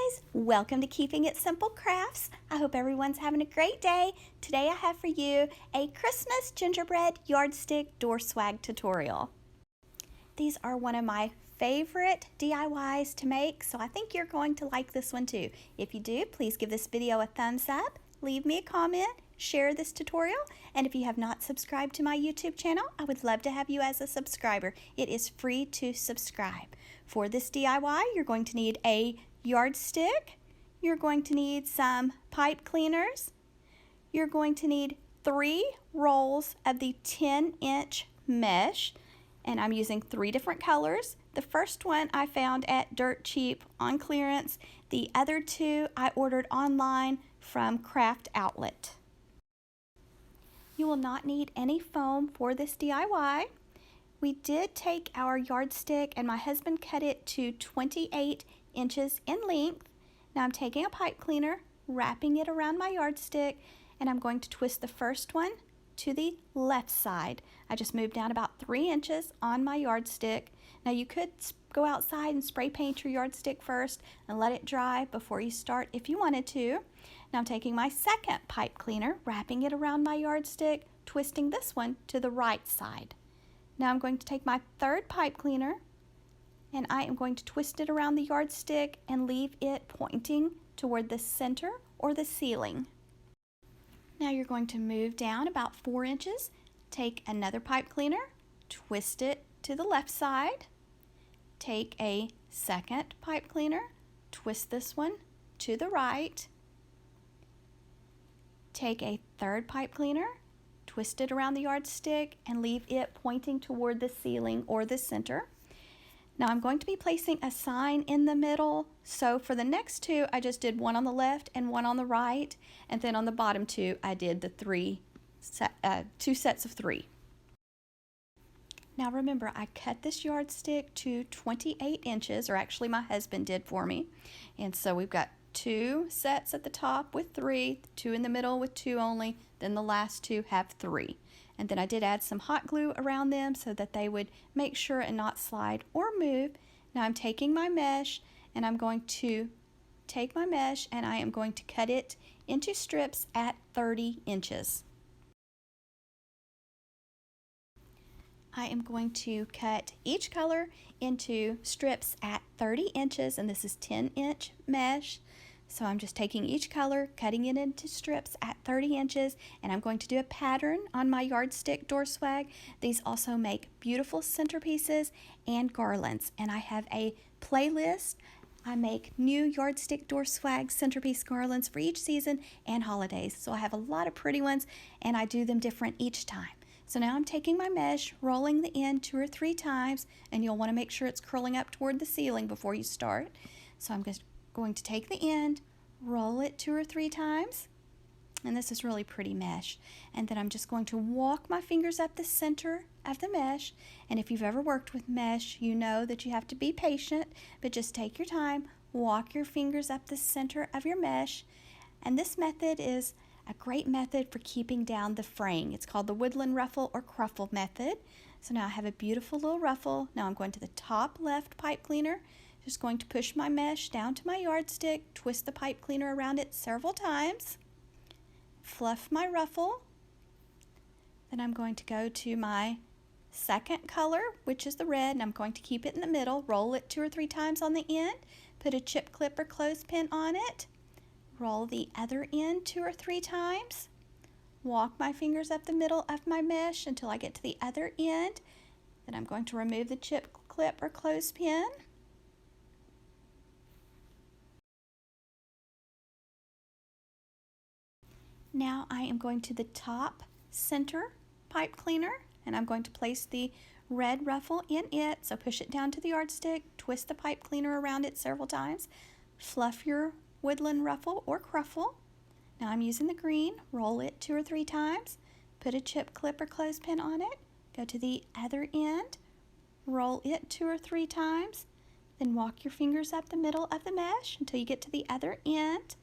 guys, welcome to Keeping It Simple Crafts. I hope everyone's having a great day. Today I have for you a Christmas gingerbread yardstick door swag tutorial. These are one of my favorite DIYs to make, so I think you're going to like this one too. If you do, please give this video a thumbs up, leave me a comment, share this tutorial, and if you have not subscribed to my YouTube channel, I would love to have you as a subscriber. It is free to subscribe. For this DIY, you're going to need a yardstick, you're going to need some pipe cleaners, you're going to need 3 rolls of the 10-inch mesh, and I'm using 3 different colors. The first one I found at Dirt Cheap on clearance. The other 2 I ordered online from Craft Outlet. You will not need any foam for this DIY. We did take our yardstick and my husband cut it to 28 inches in length. Now I'm taking a pipe cleaner, wrapping it around my yardstick, and I'm going to twist the first one to the left side. I just moved down about 3 inches on my yardstick. Now you could go outside and spray paint your yardstick first and let it dry before you start if you wanted to. Now I'm taking my second pipe cleaner, wrapping it around my yardstick, twisting this one to the right side. Now I'm going to take my third pipe cleaner and I am going to twist it around the yardstick and leave it pointing toward the center or the ceiling. Now you're going to move down about 4 inches, take another pipe cleaner, twist it to the left side, take a second pipe cleaner, twist this one to the right, take a third pipe cleaner, twist it around the yardstick and leave it pointing toward the ceiling or the center. Now I'm going to be placing a sign in the middle, so for the next 2 I just did one on the left and one on the right, and then on the bottom 2 I did the 2 sets of 3. Now remember, I cut this yardstick to 28 inches, or actually my husband did for me, and so we've got 2 sets at the top with 3, 2 in the middle with 2 only, then the last 2 have 3. And then I did add some hot glue around them so that they would make sure and not slide or move. Now I'm taking my mesh and I'm going to take my mesh and I am going to cut it into strips at 30 inches. I am going to cut each color into strips at 30 inches, and this is 10-inch mesh. So I'm just taking each color, cutting it into strips at 30 inches, and I'm going to do a pattern on my yardstick door swag. These also make beautiful centerpieces and garlands, and I have a playlist. I make new yardstick door swag centerpiece garlands for each season and holidays. So I have a lot of pretty ones, and I do them different each time. So now I'm taking my mesh, rolling the end 2 or 3 times, and you'll want to make sure it's curling up toward the ceiling before you start. So I'm just going to take the end, roll it 2 or 3 times, and this is really pretty mesh, and then I'm just going to walk my fingers up the center of the mesh. And if you've ever worked with mesh, you know that you have to be patient, but just take your time, walk your fingers up the center of your mesh. And this method is a great method for keeping down the fraying. It's called the woodland ruffle or cruffle method. So now I have a beautiful little ruffle. Now I'm going to the top left pipe cleaner, just going to push my mesh down to my yardstick, twist the pipe cleaner around it several times, fluff my ruffle. Then I'm going to go to my second color, which is the red, and I'm going to keep it in the middle, roll it 2 or 3 times on the end, put a chip clip or clothespin on it, roll the other end 2 or 3 times, walk my fingers up the middle of my mesh until I get to the other end. Then I'm going to remove the chip clip or clothespin. Now I am going to the top center pipe cleaner and I'm going to place the red ruffle in it. So push it down to the yardstick, twist the pipe cleaner around it several times, fluff your woodland ruffle or cruffle. Now I'm using the green, roll it 2 or 3 times, put a chip clip or clothespin on it, go to the other end, roll it 2 or 3 times, then walk your fingers up the middle of the mesh until you get to the other end.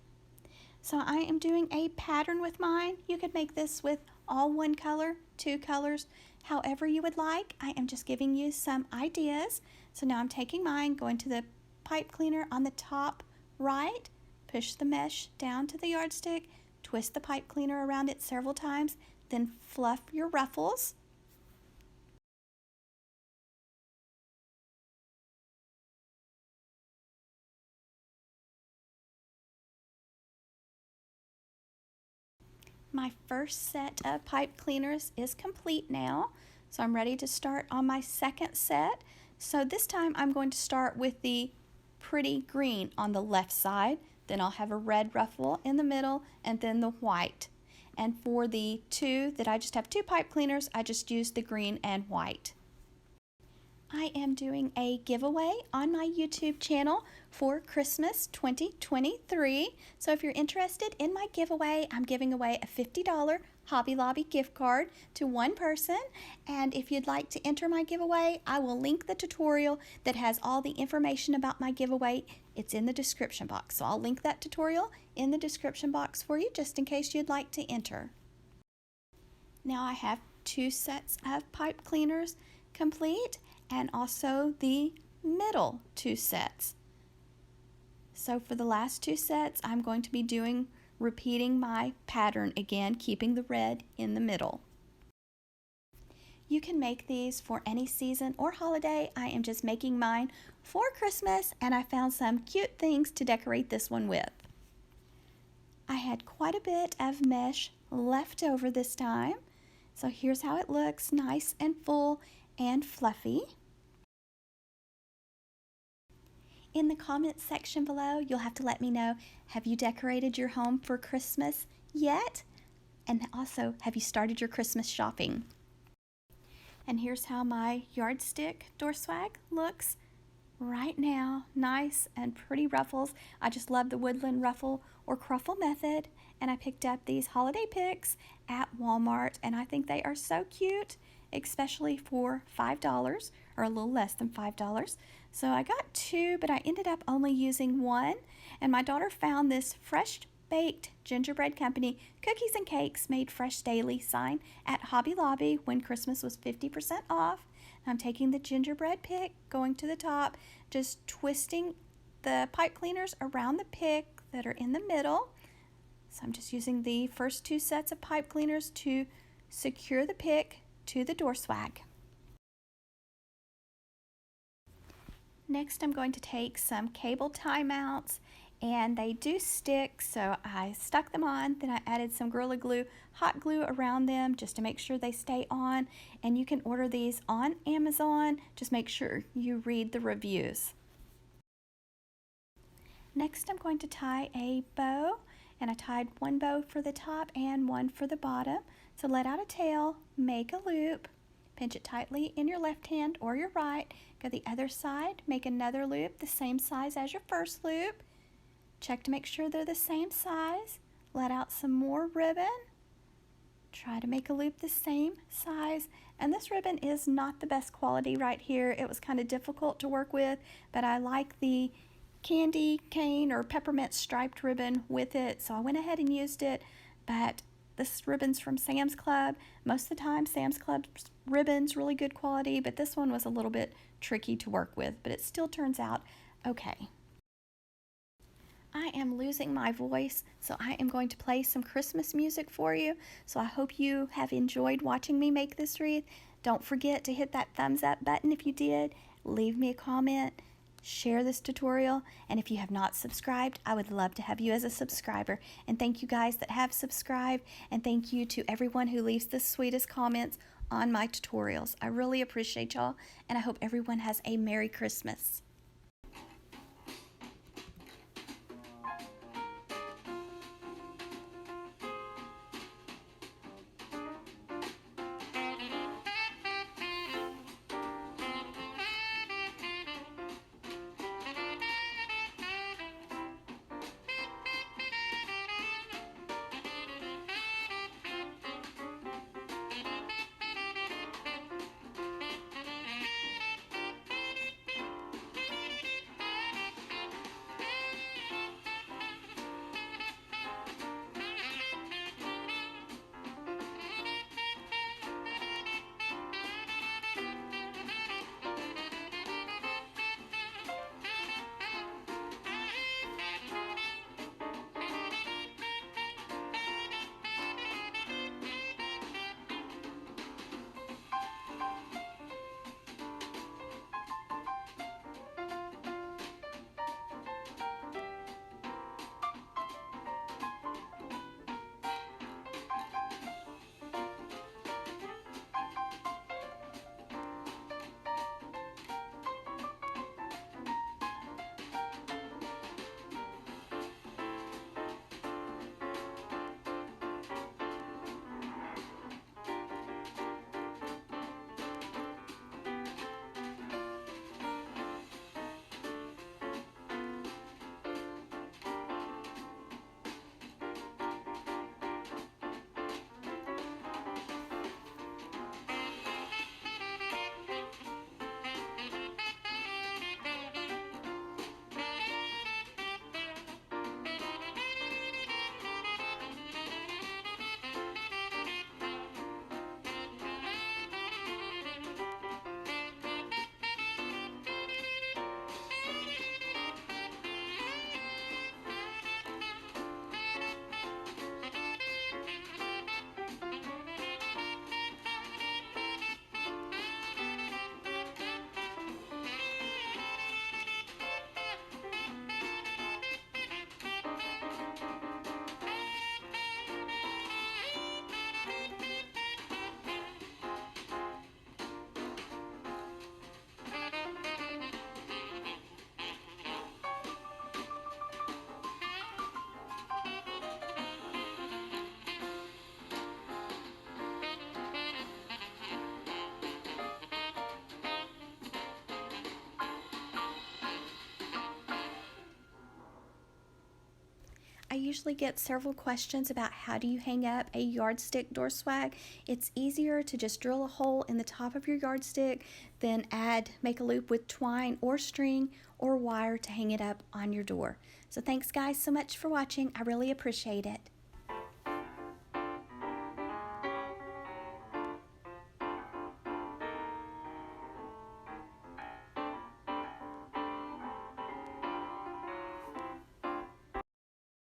So I am doing a pattern with mine. You could make this with all 1 color, 2 colors, however you would like. I am just giving you some ideas. So now I'm taking mine, going to the pipe cleaner on the top right, push the mesh down to the yardstick, twist the pipe cleaner around it several times, then fluff your ruffles. My first set of pipe cleaners is complete now, so I'm ready to start on my second set. So this time I'm going to start with the pretty green on the left side, then I'll have a red ruffle in the middle, and then the white. And for the two that I just have two pipe cleaners, I just used the green and white. I am doing a giveaway on my YouTube channel for Christmas 2023. So if you're interested in my giveaway, I'm giving away a $50 Hobby Lobby gift card to one person. And if you'd like to enter my giveaway, I will link the tutorial that has all the information about my giveaway. It's in the description box. So I'll link that tutorial in the description box for you just in case you'd like to enter. Now I have two sets of pipe cleaners complete, and also the middle two sets. So for the last two sets, I'm going to be repeating my pattern again, keeping the red in the middle. You can make these for any season or holiday. I am just making mine for Christmas, and I found some cute things to decorate this one with. I had quite a bit of mesh left over this time. So here's how it looks, nice and full and fluffy. In the comments section below, you'll have to let me know, have you decorated your home for Christmas yet? And also, have you started your Christmas shopping? And here's how my yardstick door swag looks right now. Nice and pretty ruffles. I just love the woodland ruffle or cruffle method. And I picked up these holiday picks at Walmart, and I think they are so cute, especially for $5 or a little less than $5. So I got two, but I ended up only using one. And my daughter found this fresh baked gingerbread company cookies and cakes made fresh daily sign at Hobby Lobby when Christmas was 50% off. I'm taking the gingerbread pick, going to the top, just twisting the pipe cleaners around the pick that are in the middle. So I'm just using the first two sets of pipe cleaners to secure the pick to the door swag. Next, I'm going to take some cable tie mounts, and they do stick, so I stuck them on. Then I added some Gorilla Glue, hot glue around them just to make sure they stay on. And you can order these on Amazon. Just make sure you read the reviews. Next, I'm going to tie a bow, and I tied one bow for the top and one for the bottom. So let out a tail, make a loop, pinch it tightly in your left hand or your right, go the other side, make another loop the same size as your first loop, check to make sure they're the same size, let out some more ribbon, try to make a loop the same size. And this ribbon is not the best quality right here. It was kind of difficult to work with, but I like the candy cane or peppermint striped ribbon with it, so I went ahead and used it. But this ribbon's from Sam's Club. Most of the time Sam's Club ribbon's really good quality, but this one was a little bit tricky to work with, but it still turns out okay. I am losing my voice, so I am going to play some Christmas music for you. So I hope you have enjoyed watching me make this wreath. Don't forget to hit that thumbs up button if you did. Leave me a comment. Share this tutorial, and if you have not subscribed, I would love to have you as a subscriber. And thank you guys that have subscribed, and thank you to everyone who leaves the sweetest comments on my tutorials. I really appreciate y'all, and I hope everyone has a Merry Christmas. usually get several questions about how do you hang up a yardstick door swag. It's easier to just drill a hole in the top of your yardstick than make a loop with twine or string or wire to hang it up on your door. So thanks guys so much for watching. I really appreciate it.